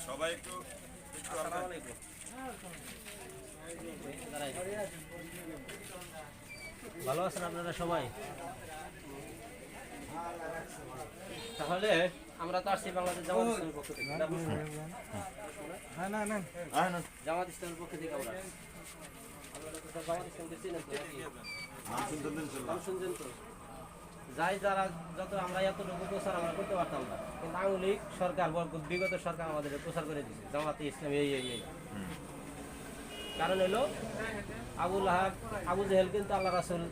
সবাই একটু ভালো আছেন আপনারা সবাই? তাহলে আমরা তো আসছি বাংলাদেশ জামাত ইসলামের পক্ষ থেকে। জামাত ইসলামের পক্ষ থেকে আমরা জামাত ইসলামকে চিনেন তো নাকি? নাম শুনছেন তো? যাই যারা যত আমরা এতটুকু প্রচার আমরা করতে পারতাম না, কিন্তু আওয়ামী লীগ সরকার বিগত সরকার আমাদের প্রচার করে দিচ্ছে জামাতে ইসলাম এই কারণ হলো আবুল আহাব আবু জেহেল কিন্তু আল্লাহ রাসূল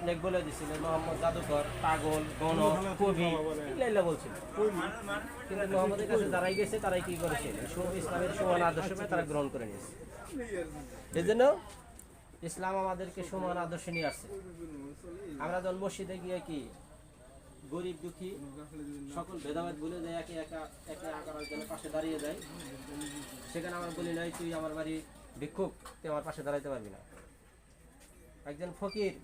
লেখ বলে দিচ্ছিলেন মোহাম্মদ জাদুকর, পাগল, গণ, কবি এগুলো বলছিল। কিন্তু মোহাম্মদের কাছে যারাই গেছে তারাই কি করেছে? ইসলামের সমান আদর্শ পেয়ে তারা গ্রহণ করে নিয়েছে। এই জন্য ইসলাম আমাদেরকে সমান আদর্শ নিয়ে আসছে। আমরা যখন মসজিদে গিয়ে কি গরিব দুঃখী সকল ভেদাভেদ ভুলে যায়, একে আকার জন্য পাশে দাঁড়িয়ে যায়, সেখানে আমরা বলি নাই তুই আমার বাড়ি ভিক্ষুক, তুই আমার পাশে দাঁড়াইতে পারবি না। একজন ফকির,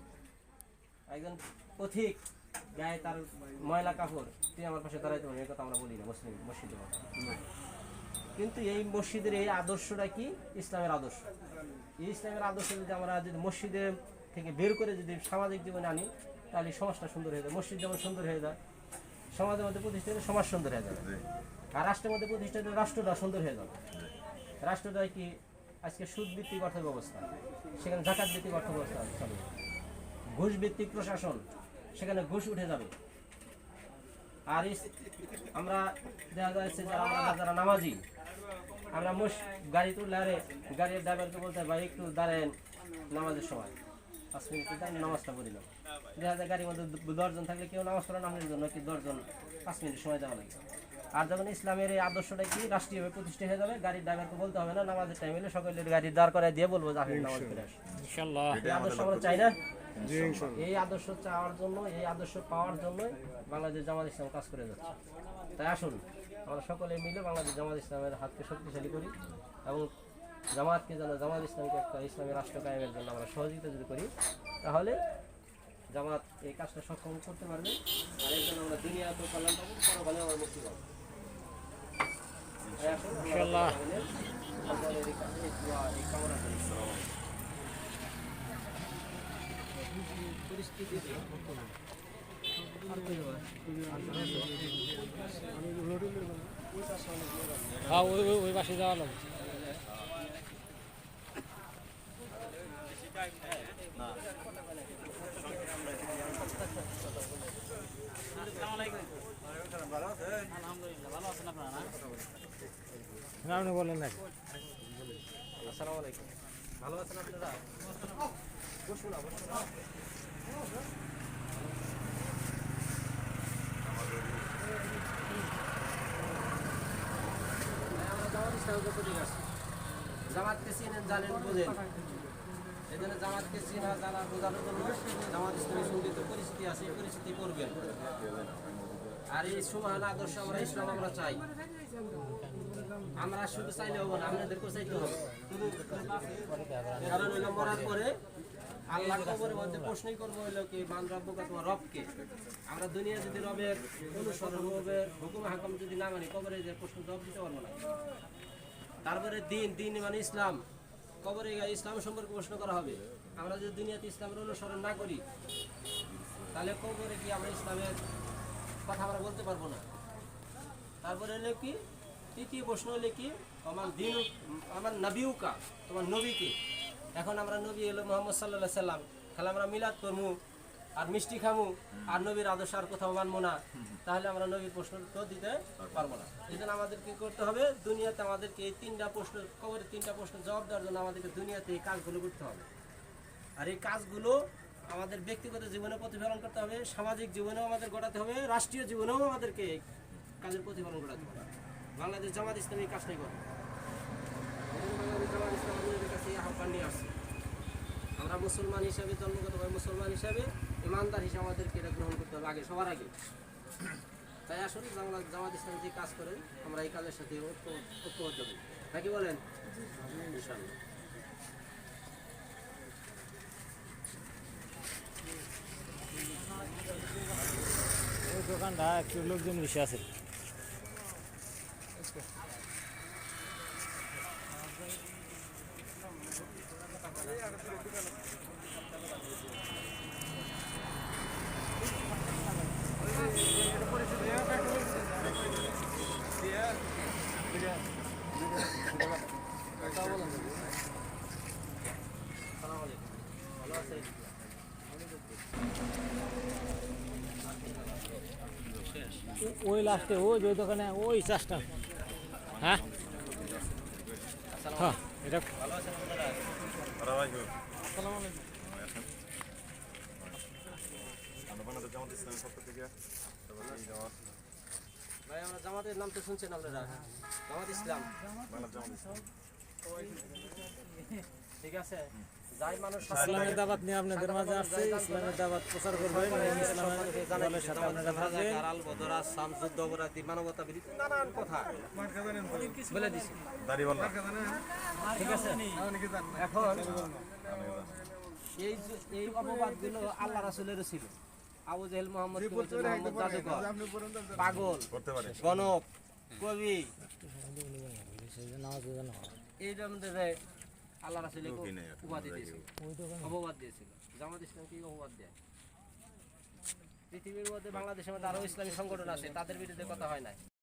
একজন পথিক, গায়ে তার ময়লা কাপড়, তুই আমার পাশে দাঁড়াইতে পারবি, এই কথা আমরা বলি না মসজিদের কথা। কিন্তু এই মসজিদের এই আদর্শটা কি? ইসলামের আদর্শ। এই ইসলামের আদর্শ যদি মসজিদে থেকে বের করে যদি সামাজিক জীবনে আনি, তাহলে সমাজটা সুন্দর হয়ে যায়। মসজিদ যেমন সুন্দর হয়ে যায়, সমাজের মধ্যে প্রতিষ্ঠিত হলে সমাজ সুন্দর হয়ে যাবে, আর রাষ্ট্রের মধ্যে প্রতিষ্ঠিত হলে রাষ্ট্রটা সুন্দর হয়ে যাবে। রাষ্ট্রটা কি আজকে সুদ ভিত্তিক অর্থ ব্যবস্থা, সেখানে জাকাত ভিত্তিক অর্থ ব্যবস্থা চলবে। ঘুষ ভিত্তিক প্রশাসন, সেখানে ঘুষ উঠে যাবে। আর আমরা দেখা যাচ্ছে যারা নামাজি, আমরা গাড়ি তুললে আরে গাড়ির ড্রাইভারকে বলতে ভাই একটু দাঁড়ান, নামাজের সময় 5 মিনিট নামাজটা পড়িলাম। দেখা যায় গাড়ির মধ্যে 10 জন থাকলে কেউ নামাজ পড়ে নামাজের জন্য কি 10 জন 5 মিনিট সময় দেওয়া লাগে। আর যখন ইসলামের এই আদর্শটা কি রাষ্ট্রীয়ভাবে প্রতিষ্ঠা হয়ে যাবে, গাড়ির ড্রাইভারকে বলতে হবে না, নামাজের টাইম হলে সকলের গাড়ি দাঁড় করায় দিয়ে বলবো যে আপনি নামাজ পড়ে আসুন। ইনশাআল্লাহ এই আদর্শ আমরা চাই না? এই আদর্শ চাওয়ার জন্য, এই আদর্শ পাওয়ার জন্য বাংলাদেশ জামাত ইসলাম কাজ করে যাচ্ছে। তাই আসুন আমরা সকলে মিলে বাংলাদেশ জামাত ইসলামের হাতকে শক্তিশালী করি এবং জামাতকে যেন জামাত ইসলামকে একটা ইসলামী রাষ্ট্র কায়েমের জন্য আমরা সহযোগিতা যদি করি, তাহলে জামাত এই কাজটা সক্ষম করতে পারবে। আর এর জন্য আমরা দুনিয়া তো কল্যাণ পাবো, পরকালে আমরা মুক্তি পাবো। ইনশাআল্লাহ এই কামনা করি। পরিস্থিতিতে ওই পাশে যাওয়া লাগবে। আপনি বলেন নাকি? আসসালামু আলাইকুম, ভালো আছেন আপনারা? বসুন না, বসুন না। জামাতকে চিনেন, জানেন, বোঝেন। এই জন্য জামাতকে চেনা জানা বোঝানোর জন্য জামাত ইসলামের সঙ্গে যে পরিস্থিতি আছে, এই পরিস্থিতি করবেন। আর এই সমান আদর্শ আমরা ইসলাম আমরা চাই। আমরা শুধু চাইলে হবো না, আপনাদেরকেও চাইতে হবে। কারণ হইলো মরার পরে আল্লাহ কবরের মধ্যে প্রশ্নই করবো হইলো কি মান রব্বুকা, তোমার রবকে। আমরা দুনিয়া যদি রবের অনুসরণ, রবের হুকুম হাকম যদি না মানি, কবরে যে প্রশ্ন জবাব দিতে পারবো না। তারপরে দিন মানে ইসলাম, কবরে ইসলাম সম্পর্কে প্রশ্ন করা হবে। আমরা যদি দুনিয়াতে ইসলামের অনুসরণ না করি, তাহলে কবরে কি আমরা ইসলামের কথা আমরা বলতে পারবো না। তারপরে হলো কি তৃতীয় প্রশ্ন হলে কি আমার দিন, আমার নবীউকা, তোমার নবীকে। এখন আমরা নবী হলো মোহাম্মদ সাল্লাল্লাহু আলাইহি সাল্লাম, তাহলে আমরা মিলাদ করবো আর মিষ্টি খামু আর নবীর আদর্শ আর কোথাও মানবো না, তাহলে আমরা নবীর প্রশ্ন তো দিতে পারবো না। এই জন্য আমাদের কি করতে হবে? দুনিয়াতে আমাদেরকে এই 3টা প্রশ্ন, কবরের 3টা প্রশ্ন জবাব দেওয়ার জন্য আমাদেরকে দুনিয়াতে এই কাজগুলো করতে হবে। আর এই কাজগুলো আমাদের ব্যক্তিগত জীবনে প্রতিফলন করতে হবে, সামাজিক জীবনেও আমাদের গড়াতে হবে, রাষ্ট্রীয় জীবনেও আমাদেরকে কাজের প্রতিফলন ঘটাতে হবে। বাংলাদেশ জামাত ইসলামী এই কাজটাই করে। বাংলাদেশ জামাত ইসলাম আমাদের কাছে এই আহ্বান নিয়ে আসছে। আমরা মুসলমান হিসাবে, জন্মগতভাবে মুসলমান হিসাবে, ইমানদার হিসাবে আমাদেরকে এটা গ্রহণ করতে হবে আগে, সবার আগে। তাই আসুন জামাত ইসলাম যে কাজ করেন আমরা এই কাজের সাথে ঐক্যবদ্ধ হই, নাকি বলেন? ইনশাআল্লাহ। ওই দোকানটা একটু লোকজন বেশি আছে। আসসালামু আলাইকুম, ভালো আছেন? ওই লাস্টে ওই যে দোকানে ওই চাষটা, হ্যাঁ আসসালামু হ্যাঁ আলাইকুম, এটা ভালো আছেন আপনারা? বাংলাদেশ জামাত ইসলামের পক্ষ থেকে ভাই আমরা জামাতের নাম তো শুনছেন আপনারা, জামাত ইসলাম। বাংলাদেশ জামাত ইসলাম ঠিক আছে, যাই মানুষ ইসলামের দাওয়াত নিয়ে আপনাদের মাঝে আসছে, ইসলামের দাওয়াত প্রচার করবেন, ইসলামের দলের সাথে আপনারা থাকবেন। মানবতা বিরোধী নানান কথা বলে দিছি। দাড়িওয়ালা ঠিক আছে, এখন এই অপবাদগুলো আল্লাহ রাসূলেরও ছিল। আবু জেহেল মোহাম্মদ জাদুকর, পাগল, করতে পারে গণক, কবি, নামাজ পড়ে না। এই জন্য আল্লাহ রাসূলকে উপাধি দিয়েছিল, অপবাদ দিয়েছিল। জামাত ইসলাম কি অপবাদ দেয়? পৃথিবীর মধ্যে বাংলাদেশের মধ্যে আরো ইসলামী সংগঠন আছে, তাদের বিরুদ্ধে কথা হয় নাই।